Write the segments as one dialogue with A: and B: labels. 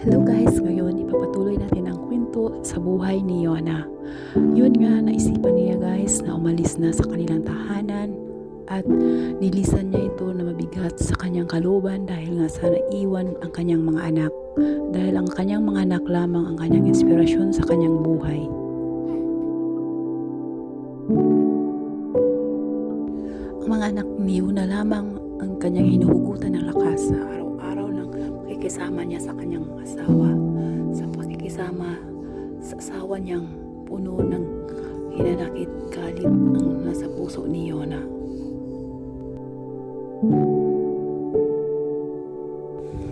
A: Hello guys, ngayon ipapatuloy natin ang kwento sa buhay ni Yona. Yun nga, naisipan niya guys na umalis na sa kanilang tahanan at nilisan niya ito na mabigat sa kanyang kalooban dahil nga sa naiwan ang kanyang mga anak. Dahil ang kanyang mga anak lamang ang kanyang inspirasyon sa kanyang buhay. Ang mga anak ni Yona lamang ang kanyang hinuhugutan ng lakas sa araw-araw ng pakikisama niya sa kanyang asawa. Sa pakikisama sa asawa niyang puno ng hinanakit galit ang nasa puso ni Yona.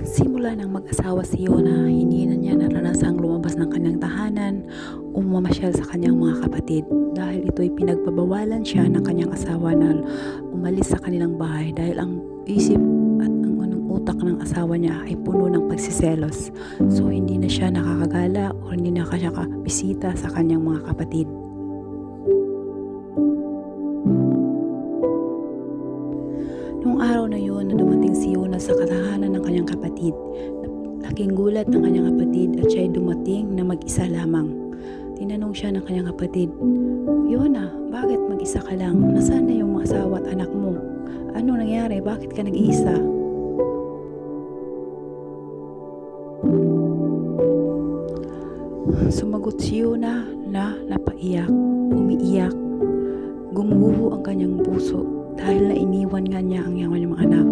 A: Simula ng mag-asawa si Yona, hindi na niya naranasang lumabas ng kanyang tahanan o mamasyal sa kanyang mga kapatid dahil ito'y pinagbabawalan siya ng kanyang asawa na umalis sa kanilang bahay dahil ang isip at ang utak ng asawa niya ay puno ng pagsiselos. So hindi na siya nakakagala o hindi na siya bisita sa kanyang mga kapatid. Noong araw na yun na dumating si Yona sa katahanan ng kanyang kapatid, laking gulat ng kanyang kapatid at siya'y dumating na mag-isa lamang. Tinanong siya ng kanyang kapatid, "Yona, bakit mag-isa ka lang? Nasaan na yung mga asawa at anak mo? Ano nangyari? Bakit ka nag-iisa?" Sumagot si Yona na napaiyak, umiiyak, gumuguho ang kanyang puso dahil na iniwan nga niya ang kanyang mga anak.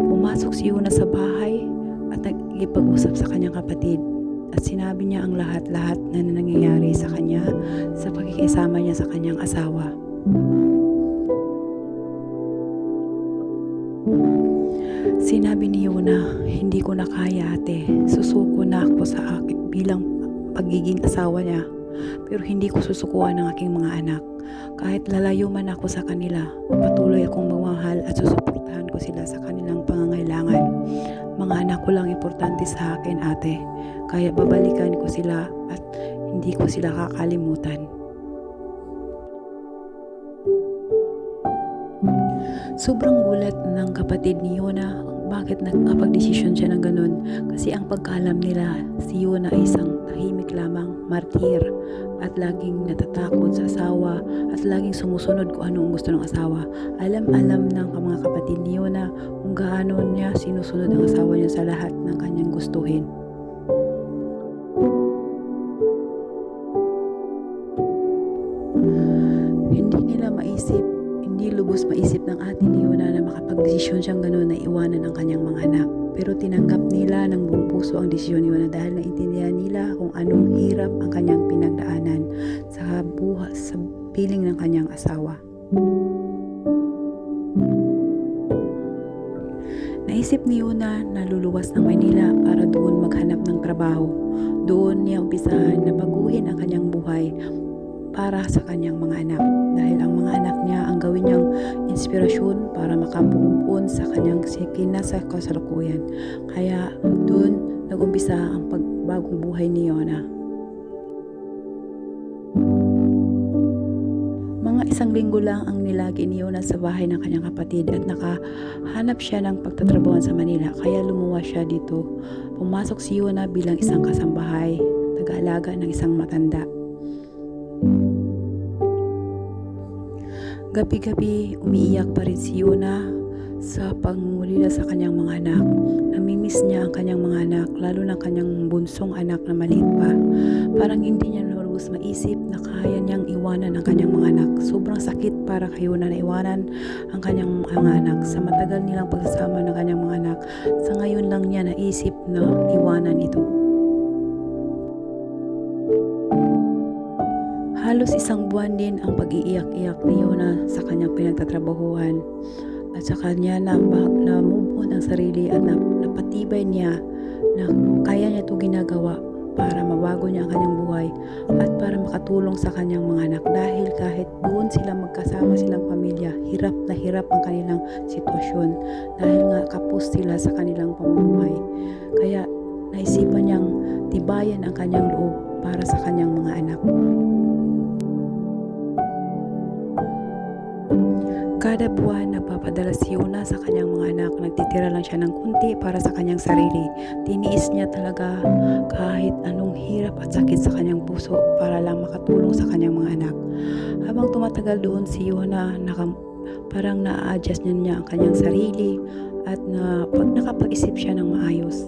A: Pumasok si Yona sa bahay at nagipag-usap sa kanyang kapatid at sinabi niya ang lahat-lahat na nangyayari sa kanya sa pagkikisama niya sa kanyang asawa. Sinabi ni Yona, "Hindi ko na kaya ate, susuko na ako sa akin bilang pagiging asawa niya, pero hindi ko susukuan ang aking mga anak. Kahit lalayo man ako sa kanila, patuloy akong magmahal at susuportahan ko sila sa kanilang pangangailangan. Mga anak ko lang importante sa akin ate, kaya babalikan ko sila at hindi ko sila kakalimutan." Sobrang gulat ng kapatid ni Yona bakit nagkapag-desisyon siya ng ganun, kasi ang pagkaalam nila si Yona ay isang tahimik lamang martir at laging natatakot sa asawa at laging sumusunod kung ano ang gusto ng asawa. Alam ng mga kapatid ni Yona kung gaano niya sinusunod ang asawa niya sa lahat ng kanyang gustuhin. Hindi lubos maisip ng ate ni Yona na makapag-desisyon siyang gano'n na iwanan ang kanyang mga anak. Pero tinanggap nila ng buong puso ang desisyon ni Yona dahil naintindihan nila kung anong hirap ang kanyang pinagdaanan sa piling ng kanyang asawa. Naisip ni Yona na luluwas ng Manila para doon maghanap ng trabaho. Doon niya umpisahan na baguhin ang kanyang buhay para sa kanyang mga anak dahil ang mga anak niya ang gawin niyang inspirasyon para makabuon sa kanyang kinasa kasalukuyan. Kaya doon nag-umpisa ang pagbagong buhay ni Yona. Mga 1 linggo lang ang nilagi ni Yona sa bahay ng kanyang kapatid at nakahanap siya ng pagtatrabaho sa Manila, kaya lumuwas siya dito. Pumasok si Yona bilang isang kasambahay, nag-aalaga ng isang matanda. Gabi-gabi, umiiyak pa rin si Yona sa pangungulila sa kanyang mga anak. Namimiss niya ang kanyang mga anak, lalo na kanyang bunsong anak na maliit pa. Parang hindi niya lubos maisip na kaya niyang iwanan ang kanyang mga anak. Sobrang sakit para kay Yona na iwanan ang kanyang mga anak. Sa matagal nilang pagsasama ng kanyang mga anak, sa ngayon lang niya naisip na iwanan ito. Halos 1 buwan din ang pag-iiyak-iyak ni Yona sa kanyang pinagtatrabahuhan at sa kanya na move on ang sarili at napatibay niya na kaya niya ito ginagawa para mabago niya ang kanyang buhay at para makatulong sa kanyang mga anak dahil kahit doon sila magkasama silang pamilya, hirap na hirap ang kanilang sitwasyon dahil nga kapos sila sa kanilang pamumuhay. Kaya naisipan niyang tibayan ang kanyang loob para sa kanyang mga anak. Kada buwan nagpapadala si Yona sa kanyang mga anak. Nagtitira lang siya ng kunti para sa kanyang sarili. Tiniis niya talaga kahit anong hirap at sakit sa kanyang puso para lang makatulong sa kanyang mga anak. Habang tumatagal doon si Yona, parang na-adjust niya ang kanyang sarili at nakapag-isip siya ng maayos.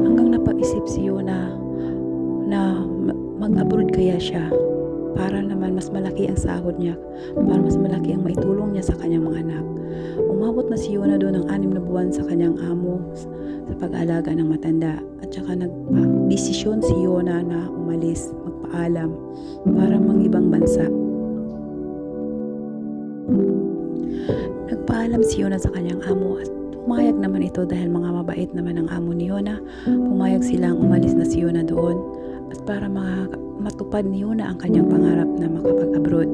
A: Hanggang napag-isip si Yona na mag-abroad kaya siya para naman mas malaki ang sahod niya, para mas malaki ang maitulong niya sa kanyang mga anak. Umabot na si Yona doon ng 6 na buwan sa kanyang amo sa pag-alaga ng matanda, at saka nagdesisyon si Yona na umalis, magpaalam para ibang bansa. Nagpaalam si Yona sa kanyang amo at pumayag naman ito dahil mga mabait naman ang amo ni Yona. Pumayag silang umalis na si Yona doon at para matupad ni Yona ang kanyang pangarap na makapag-abroad.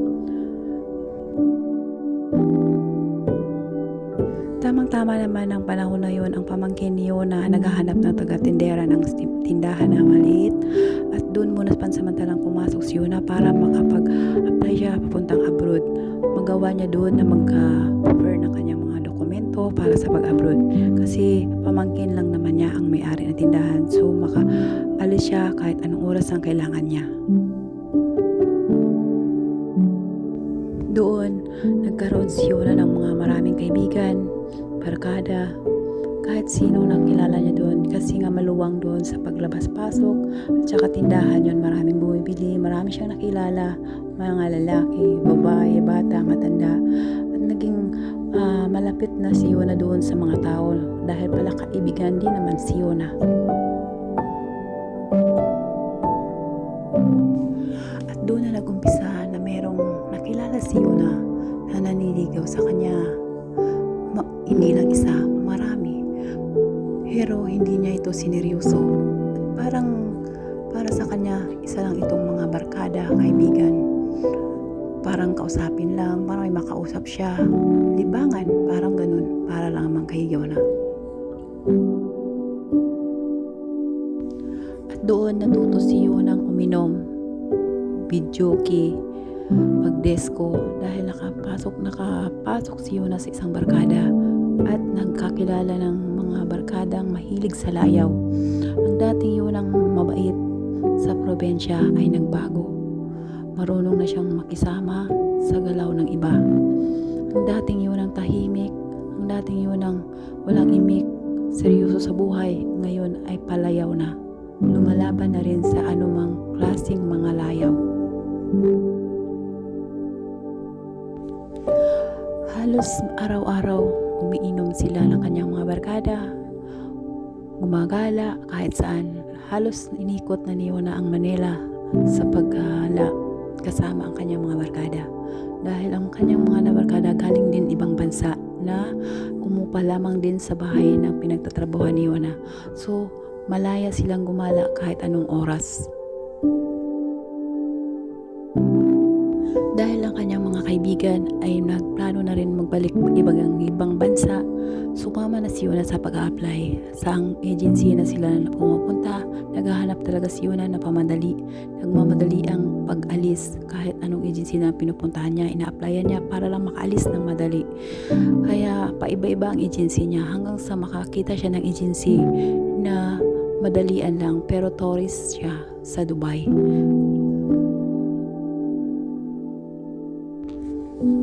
A: Tamang-tama naman ang panahon na yun, ang pamangkin ni Yona naghahanap ng taga-tindera ng tindahan na maliit, at doon muna pansamantalang pumasok si Yona para makapag-apply siya papuntang abroad. Magawa niya doon na magka-prepare ng kanyang mga dokumento para sa pag-abroad, kasi pamangkin lang naman niya ang may-ari ng tindahan, so makaalis siya kahit anong oras ang kailangan niya. Doon, nagkaroon si Yona ng mga maraming kaibigan, barkada, kahit sino na kilala niya doon, kasi nga maluwang doon sa paglabas-pasok, at saka tindahan yun, maraming bumibili, marami siyang nakilala, mga lalaki, babae, bata, matanda, at naging malapit na si Yona doon sa mga tao dahil pala kaibigan din naman si Yona. At doon na nagumpisa na merong nakilala si Yona na naniligaw sa kanya. Hindi lang isa, marami. Pero hindi niya ito sineryoso. Parang para sa kanya, isa lang itong mga barkada, kaibigan. Parang kausapin lang, parang may makausap siya. Libangan, parang ganun, para lang naman kay Yona. At doon natuto si Yonang uminom, videoke, pagdesko, dahil nakapasok si Yona sa isang barkada at nagkakilala ng mga barkadang mahilig sa layaw. Ang dating Yonang mabait sa probensya ay nagbago. Marunong na siyang makisama sa galaw ng iba. Ang dating Yonang tahimik, ang dating Yonang walang imik, seryoso sa buhay, ngayon ay palayaw na. Lumalaban na rin sa anumang klaseng mga layaw. Halos araw-araw umiinom sila ng kanyang mga barkada, gumagala kahit saan. Halos inikot na ni Yona ang Manila sa paggala kasama ang kanyang mga barkada, dahil ang kanyang mga barkada galing din ibang bansa na umupa lamang din sa bahay ng pinagtatrabahuan ni Yona. So malaya silang gumala kahit anong oras. Dahil ang kanyang mga kaibigan ay nagplano na rin magbalik ibang bansa, sumama na si Yona sa pag-a-apply. Sa ang agency na sila na pumupunta, naghahanap talaga si Yona na nagmamadali ang pag-alis. Kahit anong agency na pinupuntahan niya, ina-applyan niya para lang makaalis ng madali. Kaya paiba-iba ang agency niya hanggang sa makakita siya ng agency na madalian lang, pero tourist siya sa Dubai.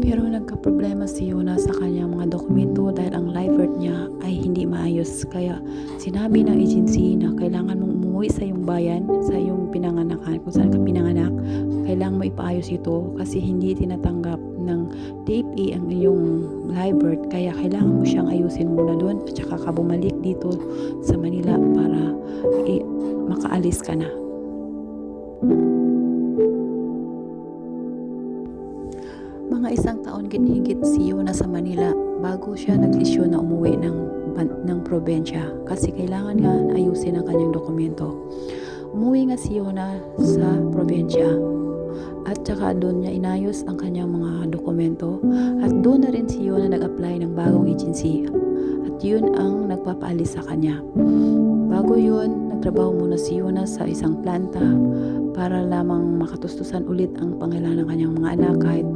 A: Pero nagka-problema si Yona sa kanyang mga dokumento dahil ang live birth niya ay hindi maayos. Kaya sinabi ng agency na kailangan mong umuwi sa iyong bayan, sa iyong pinanganakan, kung saan ka pinanganak, kailangan mo ipaayos ito kasi hindi tinatanggap ng DFA ang iyong live birth. Kaya kailangan mo siyang ayusin muna doon at saka ka bumalik dito sa Manila para makaalis ka na. Mga 1 taon higit si Yona sa Manila bago siya nagdesisyon na umuwi ng probensya kasi kailangan nga ayusin ang kanyang dokumento. Umuwi nga si Yona sa probensya at saka doon niya inayos ang kanyang mga dokumento at doon na rin si Yona nag-apply ng bagong agency at yun ang nagpapaalis sa kanya. Bago yun, nagtrabaho muna si Yona sa isang planta para lamang makatustusan ulit ang pangailangan ng kanyang mga anak kahit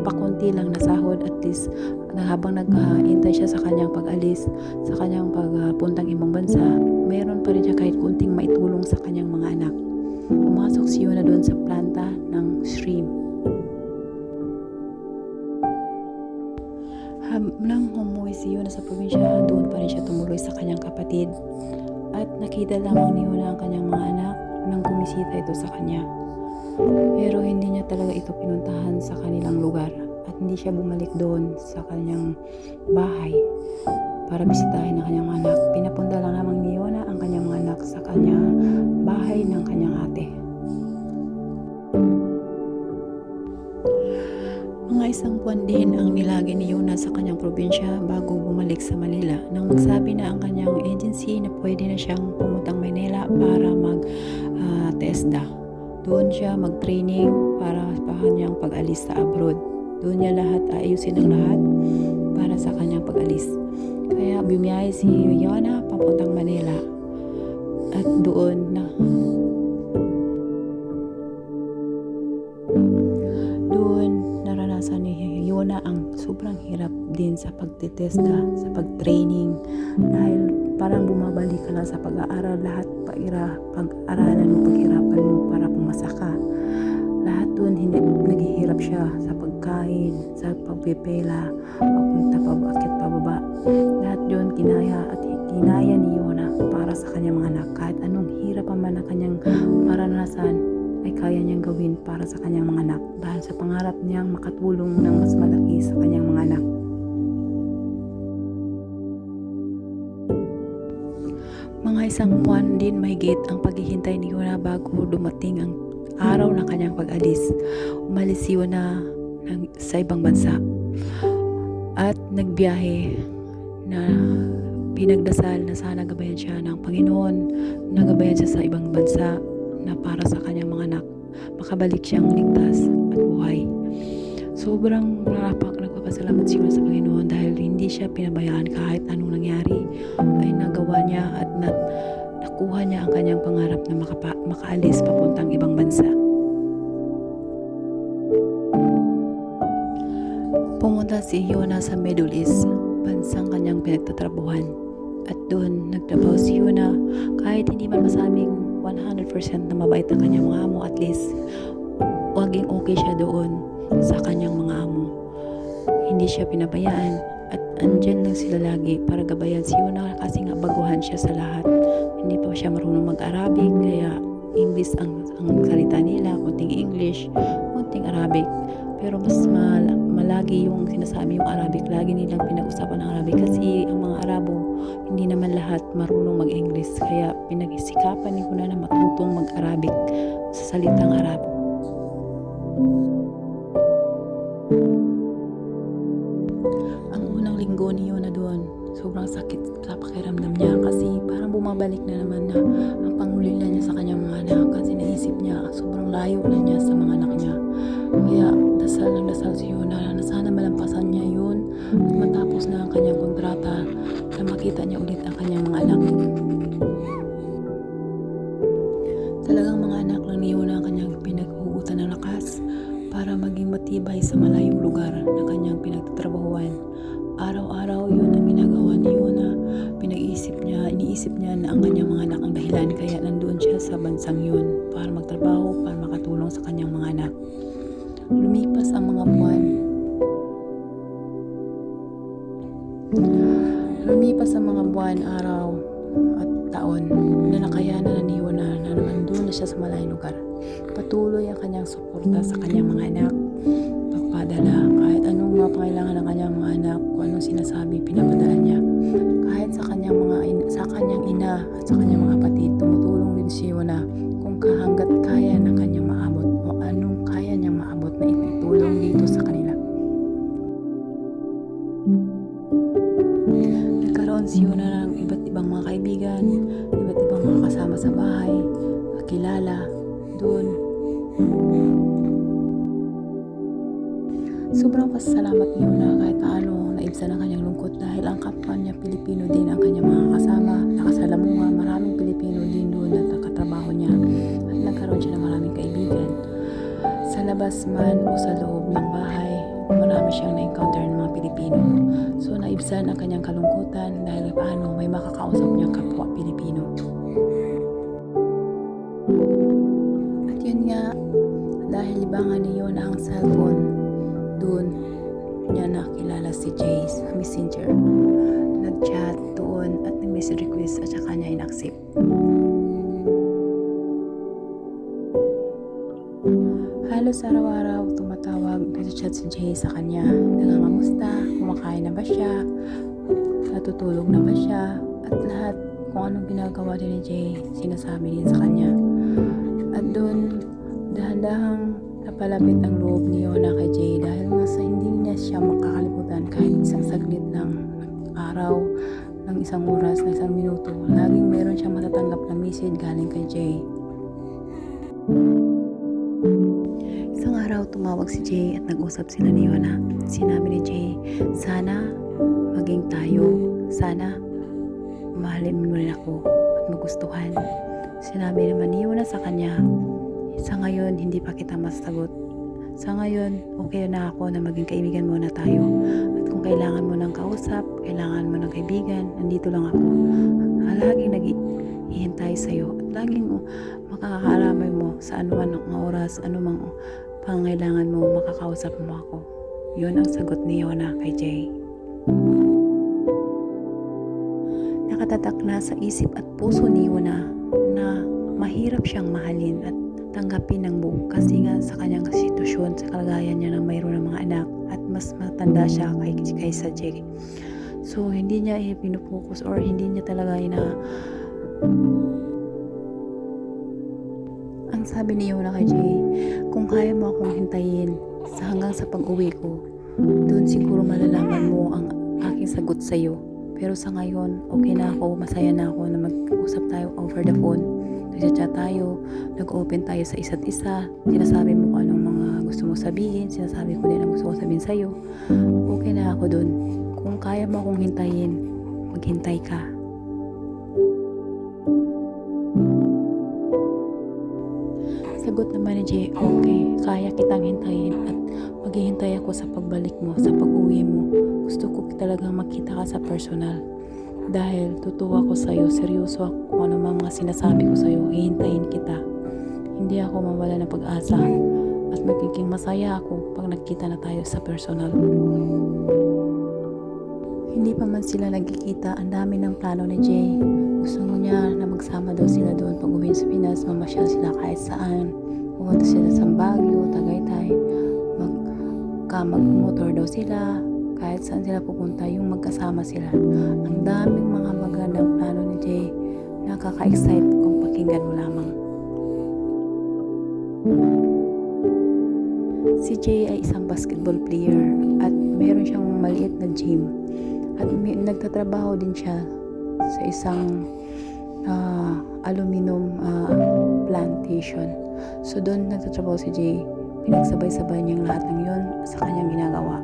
A: pakunti lang na sahod. At least habang nag-hintay siya sa kanyang pag-alis, sa kanyang pagpuntang ibang bansa, mayroon pa rin siya kahit kunting maitulong sa kanyang mga anak. Pumasok si Yona doon sa planta ng shrimp. Nang umuwi si Yona sa probinsya, doon pa rin siya tumuloy sa kanyang kapatid. At nakita lamang ni Yona ang kanyang mga anak nang bumisita ito sa kanya. Pero hindi niya talaga ito pinuntahan sa kanilang lugar at hindi siya bumalik doon sa kanyang bahay para bisitahin ang kanyang mga anak. Pinapunta lang lamang ni Yona ang kanyang mga anak sa kanyang bahay ng kanyang ate. Mga isang buwan din ang nilagay ni Yona sa kanyang probinsya bago bumalik sa Manila nang magsabi na ang kanyang agency na pwede na siyang pumuntang Manila para mag-TESDA. Doon siya mag-training para sa kanyang pag-alis sa abroad. Doon niya ayusin ang lahat para sa kanyang pag-alis. Kaya bumiyahe si Yona papuntang Manila at doon naranasan ni Yona ang sobrang hirap din sa pagtetesda, sa pag-training, dahil parang bumabalik ka lang sa pag-aaral, lahat pag-aralan mo, paghirapan mo para pumasa ka. Lahat doon naghihirap siya sa pagkain, sa pagpipela, papunta pabakit pababa. Lahat yun kinaya ni Yona para sa kanyang mga anak. Kahit anong hirap man ang kanyang maranasan ay kaya niyang gawin para sa kanyang mga anak dahil sa pangarap niyang makatulong ng mas malaki sa kanyang mga anak. Mga isang buwan din mahigit ang paghihintay ni Yona bago dumating ang araw ng kanyang pag-alis. Umalis si Yona sa ibang bansa at nagbiyahe na pinagdasal na sana gabayan siya ng Panginoon, nagabayan siya sa ibang bansa na para sa kanyang mga anak makabalik siyang ligtas at buhay. Sobrang nagpapasalamat si Yona sa Panginoon dahil hindi siya pinabayaan. Kahit anong nangyari ay nagawa niya at nakuha niya ang kanyang pangarap na makaalis papuntang ibang bansa. Pumunta si Yona sa Middle East, bansang kanyang pinagtatrabuhan, at doon nagtrabaho si Yona. Kahit hindi man masabing 100% na mabait ang kanyang mga amo, at least maging okay siya doon sa kanyang mga amo. Hindi siya pinabayaan at andyan lang sila lagi para gabayan si Yona kasi nga baguhan siya sa lahat. Hindi pa siya marunong mag-Arabic, kaya English ang salita nila, konting English, konting Arabic. Pero mas malagi yung sinasabi yung Arabic, lagi nilang pinag-usapan ng Arabic kasi ang mga Arabo hindi naman lahat marunong mag-English, kaya pinagsikapan ni Yona na matutong mag-Arabic sa salitang Arabo. Ang unang linggo ni Yona doon, sobrang sakit sa pakiramdam niya kasi parang bumabalik na naman na ang pangulila niya sa kanyang mga anak kasi naisip niya sobrang layo na niya sa mga anak niya. Kaya dasal si Yona na sana malampasan niya yun at matapos na ang kanyang kontrata na makita niya ulit ang kanyang mga anak. Talagang mga anak lang ni Yona ang kanyang pinaghuhugutan ng lakas para maging matibay sa malayong lugar na kanyang pinagtatrabahuan. Araw-araw yun ang ginagawa ni Yona. Iniisip niya na ang kanyang mga anak ang dahilan, kaya nandoon siya sa bansang yun para magtrabaho, para makatulong sa kanyang mga anak. Lumipas ang mga buwan. Araw at taon na nakayanan na ni Yona na naman doon na siya sa malayong lugar. Patuloy ang kanyang suporta sa kanyang mga anak, pagpadala kahit anong mga pangailangan ng kanyang mga anak, kung anong sinasabi pinapadala niya. Kahit sa kanyang ina at sa kanyang mga kapatid, tumutulong din si Yona kung hanggat kaya ng kanyang maabot o anong kaya niyang maabot na itulong dito sa kanila. Nagkaroon si Yona ng iba't ibang mga kaibigan, iba't ibang mga kasama sa bahay, kakilala doon. Sobrang pasasalamat niyo na kahit paano naibsan ang kanyang lungkot dahil ang kapwa niya Pilipino din ang kanyang mga kasama, nakasalamuha, maraming Pilipino din doon na katrabaho niya at nagkaroon siya ng maraming kaibigan. Sa labas man o sa loob ng bahay, marami siyang na-encounter ng mga Pilipino. So naibsan ang kanyang kalungkutan dahil paano may makakausap niyang kapwa Pilipino. At yun nga, dahil libangan niyo na ang cellphone, doon niya nakilala si Jay sa Messenger. Nag-chat doon at nag-message request at saka niya in-accept. Halos araw-araw tumatawag, nag-chat si Jay sa kanya. Nangangamusta, kumakain na ba siya, natutulog na ba siya, at lahat kung anong ginagawa din ni Jay, sinasabi din sa kanya. At doon, dahan-dahang napalapit ang loob ni Yona kay Jay dahil nga sa hindi niya siya makakalimutan kahit isang saglit ng araw, ng isang oras, ng isang minuto. Laging meron siyang matatanggap na message galing kay Jay. Isang araw tumawag si Jay at nag-usap sila ni Yona. Sinabi ni Jay, sana maging tayo, sana mahalin mo rin ako at magustuhan. Sinabi naman ni Yona sa kanya, sa ngayon hindi pa kita masasagot. Sa ngayon okay na ako na maging kaibigan muna tayo. At kung kailangan mo ng kausap, kailangan mo ng kaibigan, nandito lang ako. Laging naghihintay sa'yo at laging makakaramay mo sa anuman ang oras, anumang pangangailangan mo, makakausap mo ako. Yun ang sagot ni Yona kay Jay. Nakatatak na sa isip at puso ni Yona na mahirap siyang mahalin at tanggapin ng buo kasi nga sa kanyang sitwasyon, sa kalagayan niya na mayroon ng mga anak at mas matanda siya kaysa Jay. So hindi niya pinupokus or hindi niya talaga ang sabi ni Yona kay Jay, kung kaya mo akong hintayin hanggang sa pag-uwi ko, doon siguro malalaman mo ang aking sagot sa iyo. Pero sa ngayon, okay na ako, masaya na ako na mag-usap tayo over the phone. Nag-chat tayo, nag-open tayo sa isa't isa, sinasabi mo kung anong mga gusto mo sabihin, sinasabi ko din ang gusto ko sabihin sa'yo. Okay na ako dun. Kung kaya mo akong hintayin, maghintay ka. Sagot naman ni Jay, okay, kaya kitang hintayin at maghihintay ako sa pagbalik mo, sa pag-uwi mo. Gusto ko talagang makita ka sa personal. Dahil tutuwa ko sa'yo, seryoso ako kung ano mga sinasabi ko sa'yo, hihintayin kita. Hindi ako mawala ng pag-asa at magiging masaya ako pag nagkita na tayo sa personal. Hindi pa man sila nagkikita, ang dami ng plano ni Jay. Gusto niya na magsama daw sila doon pag uwi sa Pinas, mamasyal sila kahit saan. Pumunta sila sa Baguio, Tagaytay, mag-motor daw sila. Kahit saan sila pupunta, yung magkasama sila. Ang daming mga magandang plano ni Jay. Nakaka-excite kung pakinggan mo lamang. Si Jay ay isang basketball player at meron siyang maliit na gym. At nagtatrabaho din siya sa isang aluminum plantation. So doon nagtatrabaho si Jay. Pinagsabay-sabay niyang lahat ng yun sa kanyang ginagawa.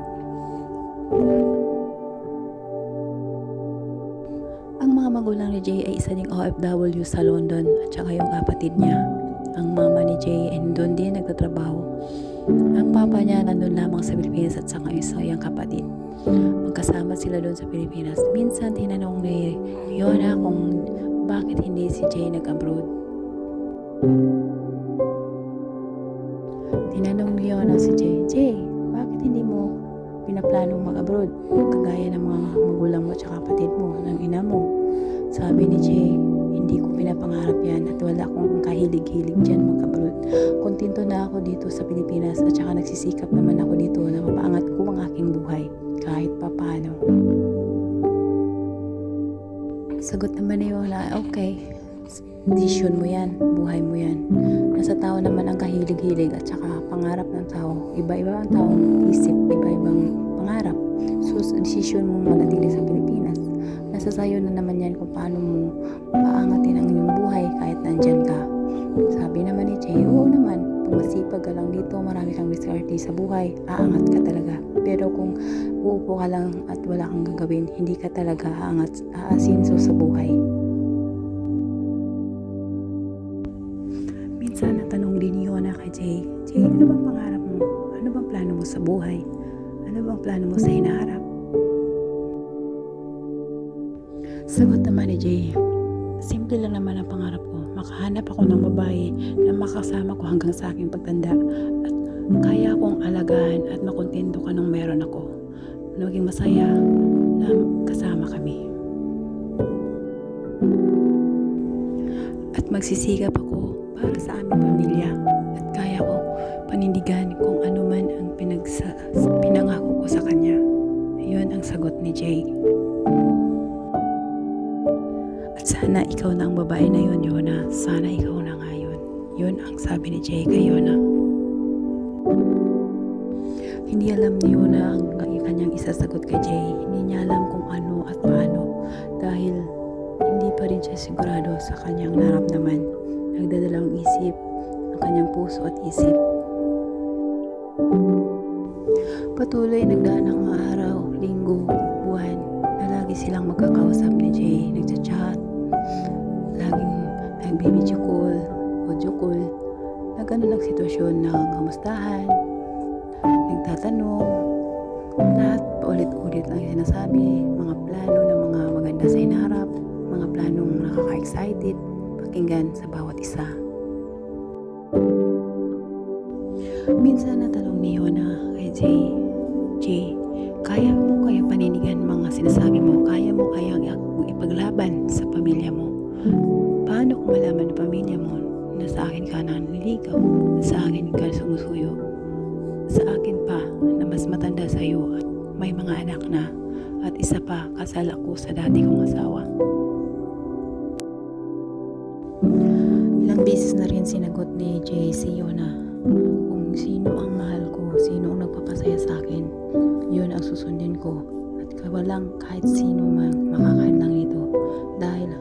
A: Ang mga magulang ni Jay ay isa ding OFW sa London at saka yung kapatid niya. Ang mama ni Jay ay doon din nagtatrabaho. Ang papa niya nandun lamang sa Pilipinas at saka isa yung kapatid. Magkasama sila doon sa Pilipinas. Minsan tinanong ni Yona kung bakit hindi si Jay nag-abroad. Tinanong ni Yona si Jay, bakit hindi mo pinaplanong mag-abroad kagaya ng mga magulang mo at kapatid mo, ng ina mo? Sabi ni Jay, hindi ko pinapangarap yan at wala akong kahilig-hilig dyan mag-abroad. Kontento na ako dito sa Pilipinas at saka nagsisikap naman ako dito na mapaangat ko ang aking buhay kahit pa paano. Sagot naman ni Yona, okay, desisyon mo yan, buhay mo yan. Nasa tao naman ang kahilig-hilig at saka pangarap ng tao. Iba-iba ang taong isip, iba-ibang pangarap. So, desisyon mo manatili sa Pilipinas. Nasa sayo na naman yan kung paano mo paangatin ang iyong buhay kahit nandyan ka. Sabi naman ni Jay, oo naman, kung masipag ka lang dito, marami kang diskarte sa buhay, aangat ka talaga. Pero kung uupo ka lang at wala kang gagawin, hindi ka talaga aasinso sa buhay. Minsan natanong din ni Yona kay Jay, Jay, ano bang pangarap mo? Ano bang plano mo sa buhay? Ano bang plano mo sa hinaharap? Sagot naman ni Jay, simple lang naman ang pangarap ko. Makahanap ako ng babae na makasama ko hanggang sa aking pagtanda at kaya akong alagaan at makontento ka nung meron ako. Maging masaya na kasama kami. At magsisikap ako para sa aming pamilya at kaya ko panindigan kung ano man ang pinangako ko sa kanya. Yun ang sagot ni Jay. At sana ikaw na ang babae na yun, Yona. Sana ikaw na nga yun. Yun ang sabi ni Jay kay Yona. Hindi alam ni Yona ang kanyang isasagot kay Jay. Hindi niya alam kung ano at paano dahil hindi pa rin siya sigurado sa kanyang naramdaman. Nagdadalawang isip ang kanyang puso at isip. Patuloy nagdaan ang mga araw, linggo, buwan na lagi silang magkakausap ni Jay. Nagchat-chat, laging nag-video call, audio call, na ganun ang sitwasyon ng kamustahan, nagtatanong, lahat paulit-ulit lang yung sinasabi, mga plano na mga maganda sa hinaharap, mga planong nakaka-excited, pakinggan sa bawat isa. Minsan natanong ni Yona kay Jay, Jay, kaya mo kaya panindigan mga sinasabi mo? Kaya mo kaya ipaglaban sa pamilya mo? Paano kung malaman ng pamilya mo na sa akin ka nanliligaw, na sa akin ka sumusuyo, sa akin pa na mas matanda sa iyo at may mga anak na, at isa pa kasal ako sa dati kong asawa? Ilang beses na rin sinagot ni Jay si Yona kung sino ang mahal ko, sino ang nagpapasaya sa akin, yun ang susundin ko at walang kahit sino man makakahandang ito dahil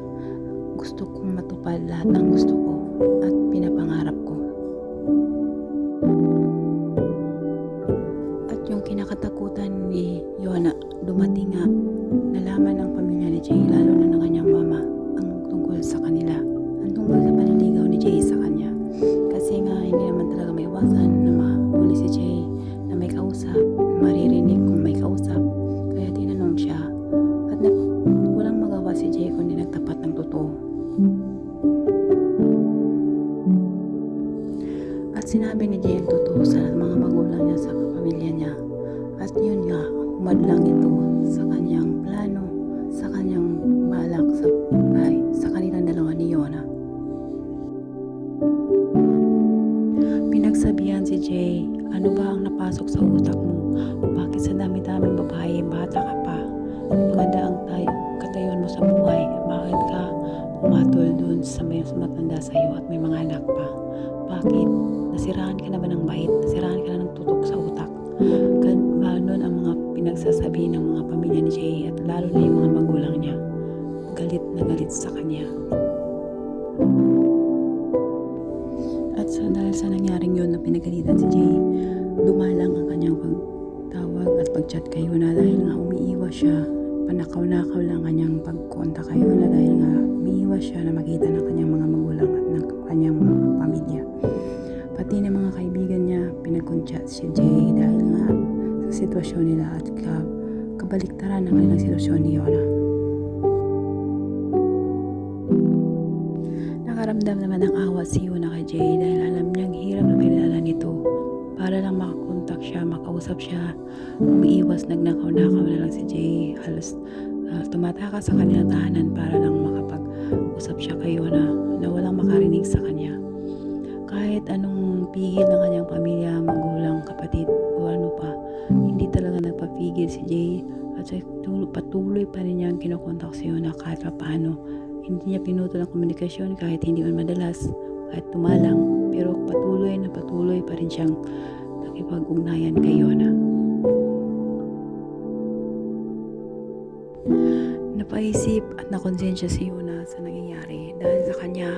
A: gusto kong matupad lahat ng gusto ko at pinapangarap ko. At yung kinakatakutan ni Yona dumating nga, nalaman ng pamilya ni Jay, lalo na ng kanyang mama, ang tungkol sa kanila, ang tungkol sa panliligaw ni Jay sa kanya. Kasi nga hindi naman talaga may iwasan na mahuli si Jay na may kausap, maririnig kung may kausap, kaya tinanong siya at walang magawa si Jay kundi nagtapat ng totoo. At sinabi ni Jay ang totoo sa mga magulang niya, sa pamilya niya, at yun nga, humadlang ito sa kanyang plano, sa kanyang balak sa buhay, sa kanilang dalawa ni Yona. Pinagsabihan si Jay, ano ba ang napasok sa utak mo? Bakit sa dami-daming babae, bata ka pa? Maganda ang katayuan mo sa buhay. Bakit ka pumatol dun sa may matanda sa iyo at may mga anak pa? Bakit? Nasiraan ka na ba ng bait? Nasiraan ka na ng tutok sa utak? Ganun ang mga pinagsasabi ng mga pamilya ni Jay at lalo na yung mga magulang niya. Galit na galit sa kanya. At dahil sa nangyaring yun na pinagalitan si Jay, dumalang ang kanyang pagtawag at pagchat kay Yona dahil nga umiiwas siya. Panakaw-nakaw lang kanyang pagkontak kay Yona dahil nga umiiwas siya na makita ng kanyang mga magulang at ng kanyang mga pamilya. Pati ng mga kaibigan niya, pinag-chat si Jay dahil nga sa sitwasyon nila at kabaliktaran ng kanilang sitwasyon ni Yona. Nakaramdam naman ng awa si Yona kay Jay dahil alam niyang hirap na pinadala nito. Para lang makakontak siya, makausap siya, umiiwas, nagnakaw-nakaw na lang si Jay. Halos tumatakas sa kanilang tahanan para lang makapag-usap siya kay Yona na walang makarinig sa kanya. Kahit anong pigil ng kanyang pamilya, magulang, kapatid o ano pa, hindi talaga nagpapigil si Jay at patuloy pa rin niyang kinokontak si Yona kahit paano. Hindi niya pinutol ang komunikasyon kahit hindi man madalas, kahit tumalang, pero patuloy pa rin siyang nakipag-ugnayan kay Yona. Napaisip at nakonsensya si Yona sa nangyayari dahil sa kanya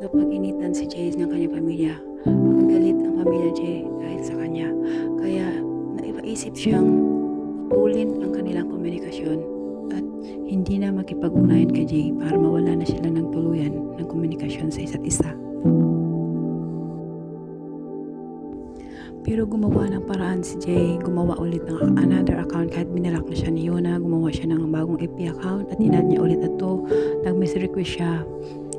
A: napag-initan si Jay ng kanyang pamilya. Galit ang pamilya Jay dahil sa kanya. Kaya naipaisip siyang putulin ang kanilang komunikasyon at hindi na makipag-ugnayan kay Jay para mawala na sila ng tuluyan ng komunikasyon sa isa't isa. Pero gumawa ng paraan si Jay, gumawa ulit ng another account kahit binalak na siya ni Yona, gumawa siya ng bagong FB account at inad niya ulit ito. Nag-message request siya,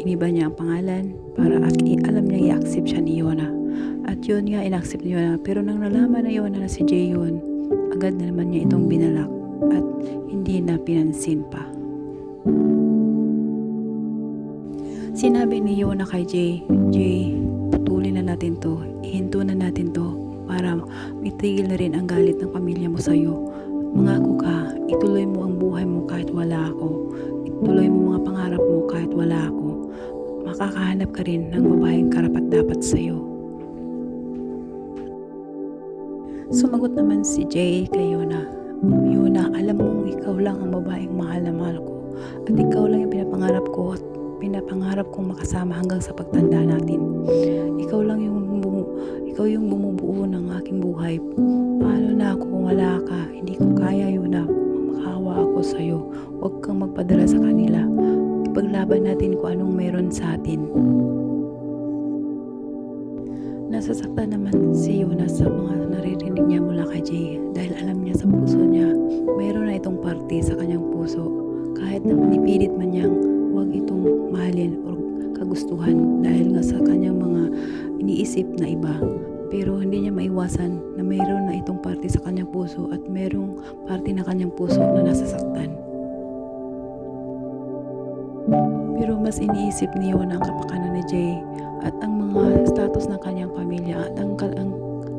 A: iniba niya ang pangalan para alam niya i-accept siya ni Yona. At yun nga, in-accept ni Yona. Pero nang nalaman na Yona na si Jay yun, agad na naman niya itong binalak at hindi na pinansin pa. Sinabi ni Yona kay Jay, putulin na natin to, ihinto na natin to para itigil na rin ang galit ng pamilya mo sa'yo. Mangako ka, ituloy mo ang buhay mo kahit wala ako. Ituloy mo mga pangarap mo kahit wala ako. Makakahanap ka rin ng babaeng karapat-dapat sa'yo. Sumagot naman si Jay kay Yona. Yona, alam mo ikaw lang ang babaeng mahal na mahal ko. At ikaw lang yung pinapangarap ko at pinapangarap kong makasama hanggang sa pagtanda natin. Ikaw yung bumubuo ng aking buhay. Paano na ako kung wala ka? Hindi ko kaya yun na makahawa ako sa'yo. Huwag kang magpadala sa kanila. Ipaglaban natin kung anong meron sa atin. Nasasaktan naman si Yona sa mga naririnig niya mula kay Jay dahil alam niya sa puso niya mayroon na itong parte sa kanyang puso. Kahit na pinipilit man niyang huwag itong mahalin o kagustuhan dahil nga sa kanyang mga iniisip na iba. Pero hindi niya maiwasan na mayroon na itong parte sa kanyang puso at mayroong parte na kanyang puso na nasasaktan. Pero mas iniisip ni Yona ang kapakanan ni Jay at ang mga status ng kanyang pamilya at ang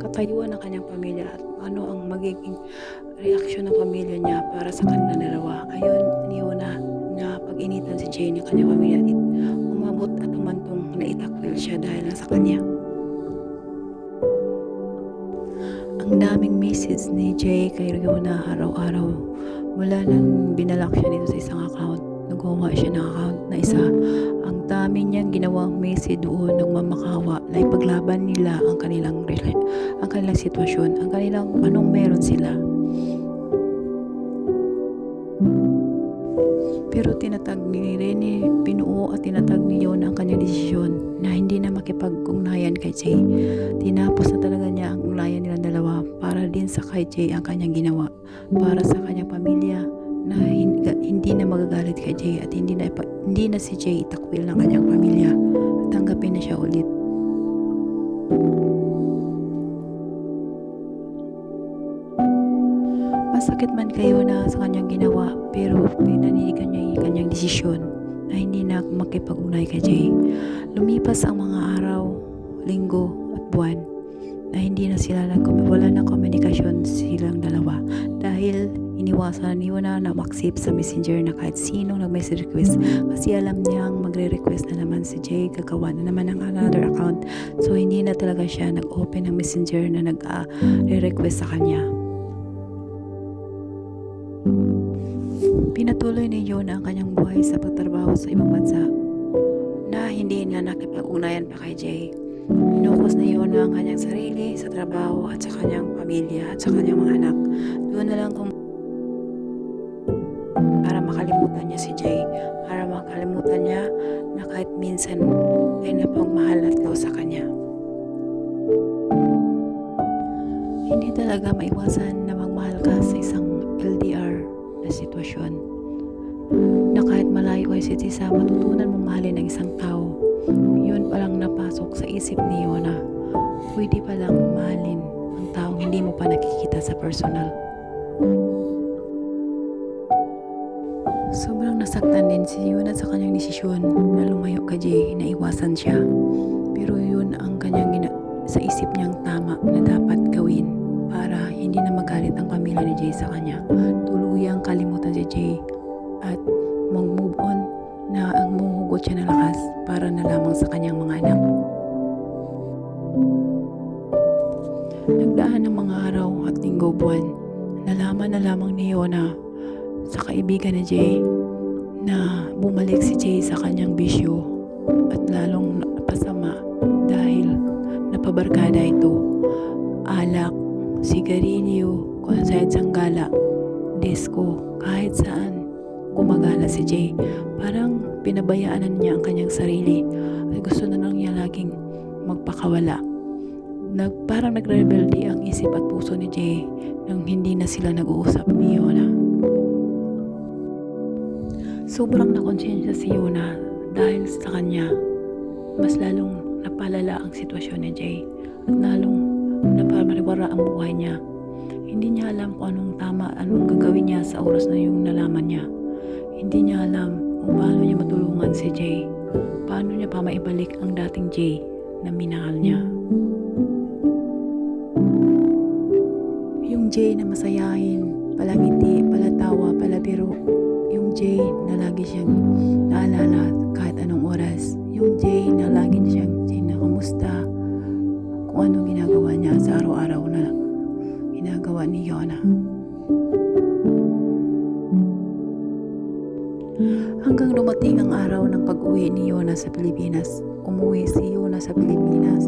A: katayuan ng kanyang pamilya at ano ang magiging reaksyon ng pamilya niya para sa kanilang dalawa. Ayon ni Yona na pag-initan si Jay ng kanyang pamilya at umabot at umantong na itakwil siya dahil na sa kanya. Ang daming message ni Jay kay Yona araw-araw. Mula nang binalak siya dito sa isang account, nagawa siya ng account na isa. Ang dami niyang ginawang message doon ng mamakawa na ipaglaban nila ang kanilang sitwasyon, ang kanilang anong meron sila. Pero tinatag ni Rene, binuo at tinatag ni Yona ang kanyang desisyon na hindi na makipag-ugnayan kay Jay. Tinapos na talaga niya ang ugnayan nilang dalawa para din sa kay Jay ang kanyang ginawa. Para sa kanyang pamilya na hindi na magagalit kay Jay at hindi na si Jay itakwil ng kanyang pamilya at tanggapin na siya ulit. Masakit man kayo na sa kanyang ginawa pero pinaninigan niya yung kanyang desisyon na hindi na makipag-ugnay kay Jay. Lumipas ang mga araw, linggo at buwan na hindi na sila wala na komunikasyon silang dalawa dahil iniwasan ni Yona na mag-accept sa messenger na kahit sino nag-message request kasi alam niyang magre-request na naman si Jay, gagawa na naman ng another account, so hindi na talaga siya nag-open ng messenger na nag-request sa kanya. Pinatuloy ni Yona ang kanyang buhay sa pagtrabaho sa ibang bansa na hindi na nakipag-ugnayan pa kay Jay. Inukos ni Yona ang kanyang sarili sa trabaho at sa kanyang pamilya at sa kanyang mga anak. Doon na lang para makalimutan niya si Jay, para makalimutan niya na kahit minsan ay napagmahal at close sa kanya. Hindi talaga maiwasan na magmahal ka sa isang LDR na sitwasyon na kahit malayo kayo sa isa, matutunan mong mahalin ang isang tao. Yun palang napasok sa isip ni Yona. Pwede palang mahalin ang taong hindi mo pa nakikita sa personal. Sobrang nasaktan din si Yona sa kanyang desisyon na lumayo kay Jay, na iwasan siya. Pero yun ang kanyang sa isip niyang tama na dapat gawin para hindi na magalit ang pamilya ni Jay sa kanya. Tuluyang kalimutan si Jay at mag-move on na ang munghugot siya ng lakas para na lamang sa kanyang mga anak. Nagdaan ng mga araw at linggo, buwan, nalaman na lamang ni Yona sa kaibigan ni Jay na bumalik si Jay sa kanyang bisyo at lalong barkada ito. Alak, sigarilyo, kung saan sanggala, disco, kahit saan gumagala si Jay. Parang pinabayaan na niya ang kanyang sarili at gusto na lang niya laging magpakawala. Parang nagrebelde ang isip at puso ni Jay nang hindi na sila nag-uusap ni Yona. Sobrang nakonsensya si Yona dahil sa kanya. Mas lalong napalala ang sitwasyon ni Jay at lalong napamariwara ang buhay niya. Hindi niya alam kung anong tama, anong gagawin niya sa oras na yung nalaman niya. Hindi niya alam kung paano niya matulungan si Jay. Paano niya pa maibalik ang dating Jay na minahal niya. Yung Jay na masayahin, palangiti, palatawa, palabiro. Yung Jay na lagi siyang naalala kahit anong oras. Yung Jay na lagi siyang kinakamusta kung anong ginagawa niya sa araw-araw na ginagawa ni Yona. Hanggang dumating ang araw ng pag-uwi ni Yona sa Pilipinas. Umuwi si Yona sa Pilipinas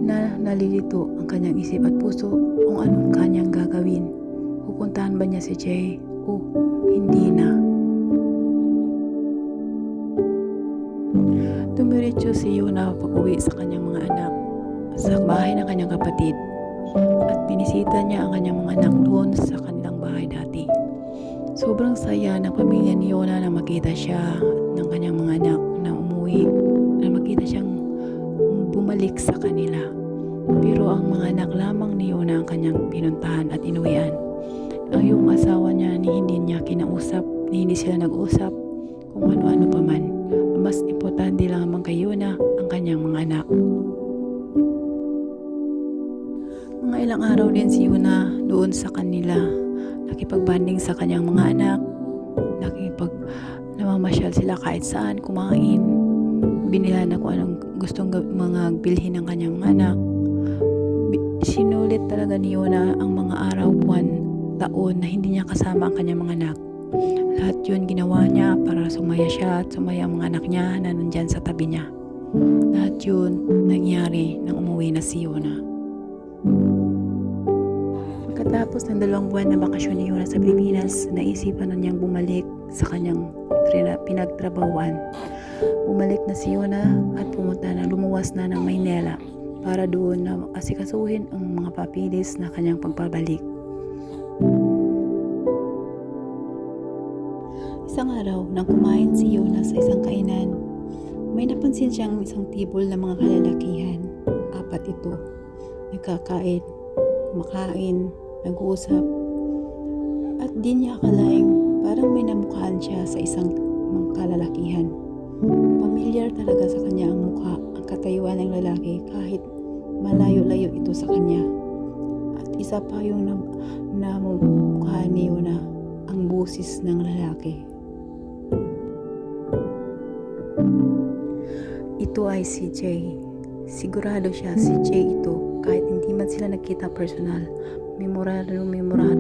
A: na nalilito ang kanyang isip at puso kung anong kanyang gagawin. Pupuntahan ba niya si Jay o hindi na? Dumiretso si Yona pag-uwi sa kanyang mga anak sa bahay ng kanyang kapatid at binisita niya ang kanyang mga anak doon sa kanilang bahay dati. Sobrang saya ng pamilya ni Yona na makita siya ng kanyang mga anak na umuwi, na makita siyang bumalik sa kanila. Pero ang mga anak lamang ni Yona ang kanyang pinuntahan at inuwian. Ang yung asawa niya hindi niya kinausap, hindi sila nag-usap kung ano-ano pa man. Mas importante lamang kay Yona ang kanyang mga anak. Mga ilang araw din si Yona doon sa kanila. Nakipagbanding sa kanyang mga anak. Namamasyal sila kahit saan, kumain. Binila na kung anong gustong mga bilhin ng kanyang mga anak. Sinulit talaga ni Yona ang mga araw, buwan, taon na hindi niya kasama ang kanyang mga anak. Lahat yun ginawa niya para sumaya siya at sumaya ang mga anak niya na nandyan sa tabi niya. Lahat yun nangyari nang umuwi na si Yona. Pagkatapos ng 2 buwan na bakasyon ni Yona sa Pilipinas, naisipan na niyang bumalik sa kanyang pinagtrabahuan. Bumalik na si Yona at lumuwas na ng Maynila para doon na asikasuhin ang mga papilis na kanyang pagbabalik. Isang araw, nang kumain si Yona sa isang kainan, may napansin siyang isang tibol ng mga kalalakihan. 4 ito. Nagkakain, kumakain, nag-uusap. At di niya akalaing parang may namukhaan siya sa isang mga kalalakihan. Pamilyar talaga sa kanya ang mukha, ang katayuan ng lalaki kahit malayo-layo ito sa kanya. At isa pa yung namukha ni Yona, ang busis ng lalaki. Ito ay si Jay. Sigurado siya si Jay ito kahit hindi man sila nagkita personal. Memorado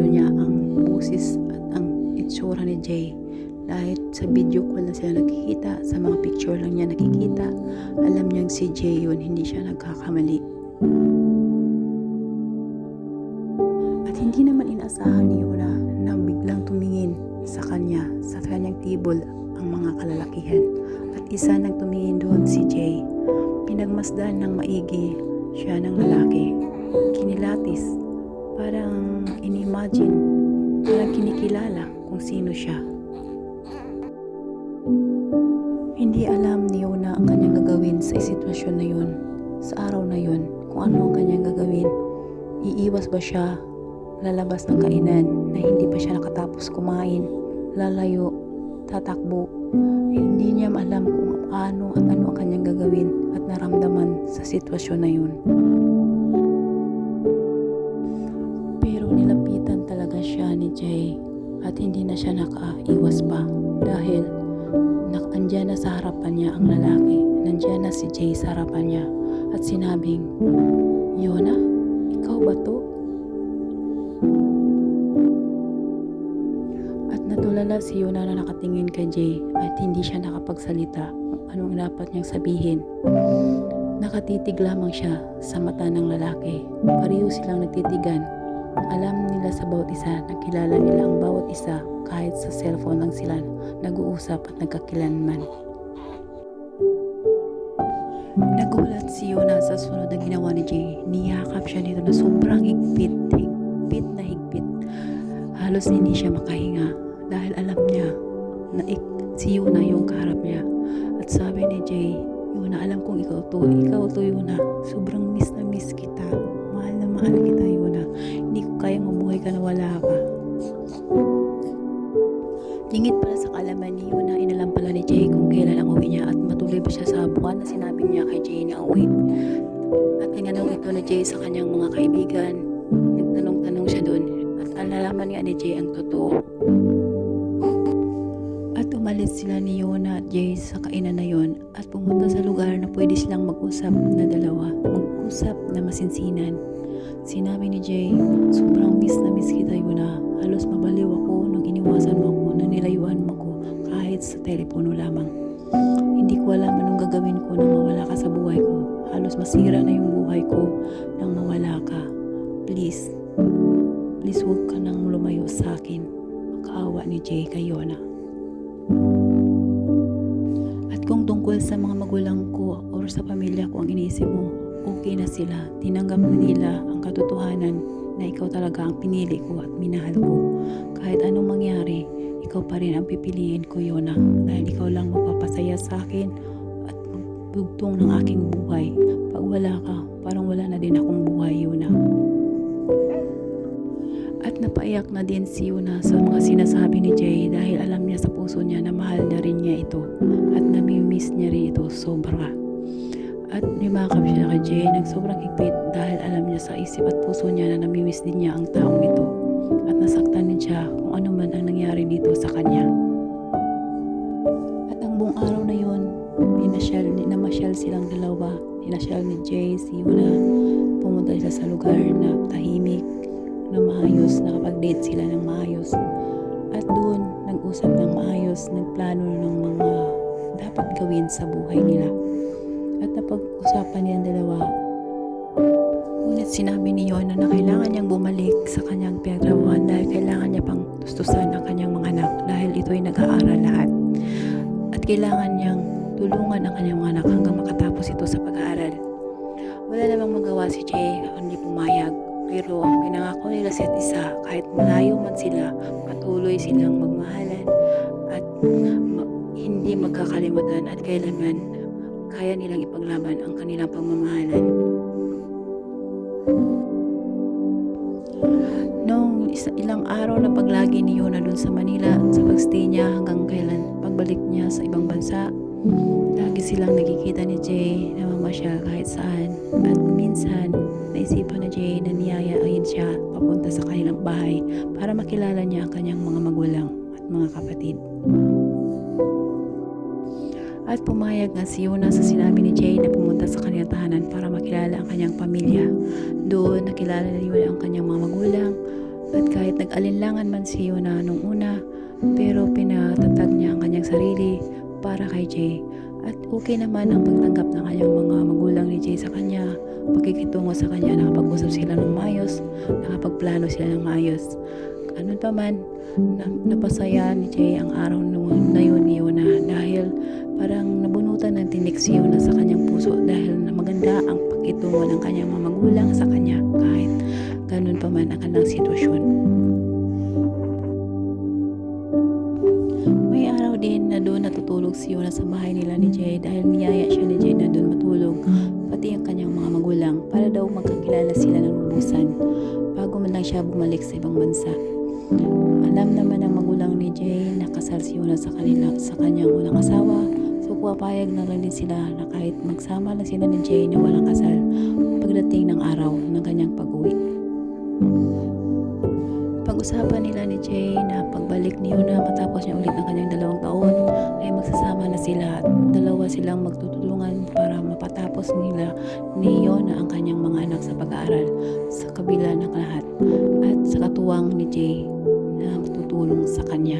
A: niya ang busis at ang itsura ni Jay. Dahil sa video call na sila nakikita, sa mga picture lang niya nakikita, alam niyang si Jay yun, hindi siya nagkakamali. At hindi naman inasahan ni Yona na biglang tumingin sa kanyang tibol ang mga kalalakihan. At isa nang tumingin doon si Jay. Pinagmasdan ng maigi siya ng lalaki. Kinilatis. Parang inimagine, parang kinikilala kung sino siya. Hindi alam ni Yona ang kanyang gagawin sa sitwasyon na yun, sa araw na yun, kung ano ang kanyang gagawin. Iiwas ba siya, lalabas ng kainan na hindi pa siya nakatapos kumain, lalayo, tatakbo. Hindi niya alam kung ano at ano ang kanyang gagawin at naramdaman sa sitwasyon na yun. Pero nilapitan talaga siya ni Jay at hindi na siya nakaiwas pa dahil andyan na sa harapan niya ang lalaki. Nandiyan na si Jay sa harapan niya at sinabing, "Yona, ikaw ba to?" At natulala si Yona na nakatingin kay Jay at hindi siya nakapagsalita kung anong dapat niyang sabihin. Nakatitig lamang siya sa mata ng lalaki. Pareho silang nagtitigan. Alam nila sa bawat isa na kilala nila ang bawat isa kahit sa cellphone lang sila nag-uusap at nagkakilanman. Nagulat si Yuna sa sunod na ginawa ni Jay. Niyakap siya nito na sobrang higpit na higpit. Halos hindi siya makahinga dahil alam niya na si Yuna yung kaharap niya. At sabi ni Jay, Yuna, alam kong ikaw to Yuna. Sobrang miss na miss kita. Mahal na mahal kita Yuna. Hindi ko kayang mabuhay ka na wala ka. Lingit pala sa kalaman ni Yuna, inalam pala ni Jay kung kailan ang uwi niya at matuloy ba siya sa buwan na sinabi niya kay Jay na uwi. At tinanong ito ni Jay sa kanyang mga kaibigan. Nagtanong-tanong siya doon at nalaman nga ni Jay ang totoo. At umalis sila ni Yuna at Jay sa kainan na yon at pumunta sa lugar na pwede silang mag-usap na dalawa, mag-usap na masinsinan. Sinabi ni Jay, sobrang miss na miss kita Yuna. Halos mabaliw ako nung iniwasan mo ako, na nilayuan mo ko kahit sa telepono lamang. Hindi ko alam anong gagawin ko nang mawala ka sa buhay ko. Halos masira na yung buhay ko nang mawala ka. Please huwag ka nang lumayo sa akin. Makaawa ni Jay kay Yuna. At kung tungkol sa mga magulang ko o sa pamilya ko ang iniisip mo, okay na sila. Tinanggap nila ang katotohanan na ikaw talaga ang pinili ko at minahal ko. Kahit anong mangyari, ikaw pa rin ang pipiliin ko Yuna, dahil ikaw lang magpapasaya sa akin at magbugtong ng aking buhay. Pag wala ka, parang wala na din akong buhay Yuna. At napaiyak na din si Yuna sa mga sinasabi ni Jay dahil alam niya sa puso niya na mahal na rin niya ito at nami-miss niya rin ito sobra. At nimakap siya kay Jay ng sobrang higpit dahil alam niya sa isip at puso niya na namimiss din niya ang taong ito. At nasaktan din siya kung ano man ang nangyari dito sa kanya. At ang buong araw na yun, namasyal silang dalawa. Pinasyal ni Jay, si Yuna. Pumunta sila sa lugar na tahimik, na maayos, nakapag-date sila ng maayos. At doon, nag-usap ng maayos, nagplano ng mga dapat gawin sa buhay nila. At napag-usapan nilang dalawa. Ngunit sinabi ni Yuna na kailangan niyang bumalik sa kanyang pinagtrabahuan dahil kailangan niya pang tustusan ang kanyang mga anak dahil ito'y nag-aaral lahat. At kailangan niyang tulungan ang kanyang mga anak hanggang makatapos ito sa pag-aaral. Wala namang magawa si Jay, hindi pumayag. Pero pinangako nila sa isa, kahit malayo man sila, patuloy silang magmahalan at hindi magkakalimutan at kailanman kaya nilang ipaglaban ang kanilang pagmamahalan. Noong ilang araw na paglagi ni Yuna dun sa Manila, sa pagstay niya hanggang kailan pagbalik niya sa ibang bansa, lagi silang nakikita ni Jay na mamasyal kahit saan. At minsan, naisipan ni Jay na niyayain siya papunta sa kanilang bahay para makilala niya ang kanyang mga magulang at mga kapatid. At pumayag nga si Yuna sa sinabi ni Jay na pumunta sa kanyang tahanan para makilala ang kanyang pamilya. Doon nakilala ni Yuna ang kanyang mga magulang at kahit nag-alinlangan man si Yuna nung una, pero pinatatag niya ang kanyang sarili para kay Jay. At okay naman ang pagtanggap ng kanyang mga magulang ni Jay sa kanya, pakikitungo sa kanya, nakapag-usap sila ng maayos, nakapagplano sila ng maayos. Ano pa man, napasaya ni Jay ang araw na yun ni Yuna dahil parang nabunutan ng tinik si Yuna sa kanyang puso dahil maganda ang pakitungo ng kanyang mga magulang sa kanya kahit ganun pa man ang kanyang sitwasyon. May araw din na doon natutulog si Yuna sa bahay nila ni Jay dahil niyaya siya ni Jay na doon matulog pati ang kanyang mga magulang para daw magkakilala sila ng lubusan bago man lang siya bumalik sa ibang bansa. Alam naman ng magulang ni Jay na kasal si Yuna sa kanyang unang asawa, so papayag na lang din sila na kahit magsama lang sila ni Jay na walang kasal pagdating ng araw ng kanyang pag-uwi. Pag-usapan nila ni Jay na pagbalik ni Yuna matapos niya ulit ang kanyang 2 taon ay magsasama na sila at dalawa silang magtutulungan para mapatapos nila ni Yuna ang kanyang mga anak sa pag-aaral sa kabila ng lahat at sa katuwang ni Jay na tutulong sa kanya.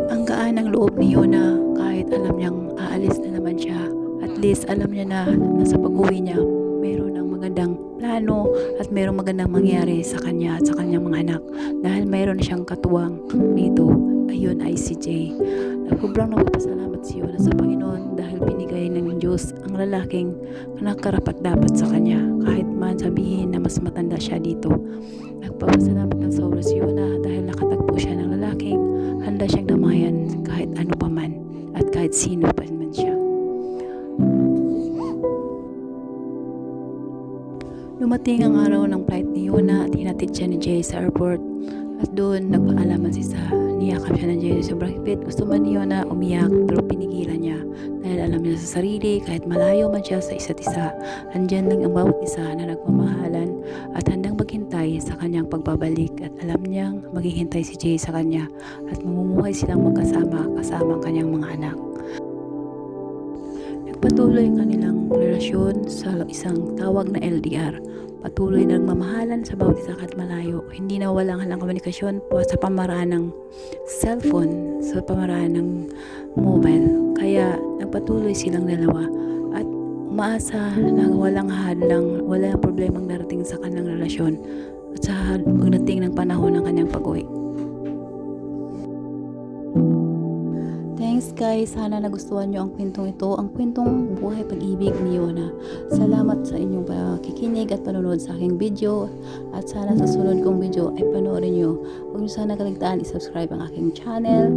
A: Ang gaan ng loob ni Yuna kahit alam niyang aalis na naman siya. At least alam niya na nasa pag-uwi niya meron ng magandang plano at merong magandang mangyari sa kanya at sa kanyang mga anak dahil mayroon siyang katuwang dito. Ayun ay si Jay. Sobrang napapasalamat si Yona sa Panginoon dahil binigay ng Diyos ang lalaking nakarapat-dapat sa kanya kahit man sabihin na mas matanda siya dito. Nagpapasalamat ng sobra si Yona dahil nakatagpo siya ng lalaking handa siyang damayan kahit ano pa man at kahit sino pa man siya. Dumating ang araw ng flight ni Yona at hinatid siya ni Jay sa airport at doon nagpaalaman si Sa. Niyakap siya ng Jay sobrang higpit. Gusto man ni Yona umiyak pero pinigilan niya dahil alam niya sa sarili kahit malayo man siya sa isa't isa, andyan lang ang bawat isa na nagmamahalan at handang maghintay sa kanyang pagbabalik at alam niyang maghihintay si Jay sa kanya at mamumuhay silang magkasama kasama ang kanyang mga anak. Patuloy ang kanilang relasyon sa isang tawag na LDR. Patuloy na nagmamahalan sa bawat isa kahit malayo. Hindi na walang halang komunikasyon po sa pamaraan ng cellphone, sa pamaraan ng mobile. Kaya nagpatuloy silang dalawa at umaasa na walang hadlang, walang problemang darating sa kanilang relasyon at sa pagdating ng panahon ng kanyang pag-uwi. Thanks guys, sana nagustuhan nyo ang kwentong ito, ang kwentong buhay pag-ibig ni Yona. Salamat sa inyong pakikinig at panonood sa aking video at sana sa sunod kong video ay panoorin nyo. Huwag nyo sana kaligtaan i-subscribe ang aking channel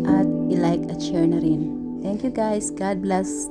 A: at i-like at share na rin. Thank you guys, God bless.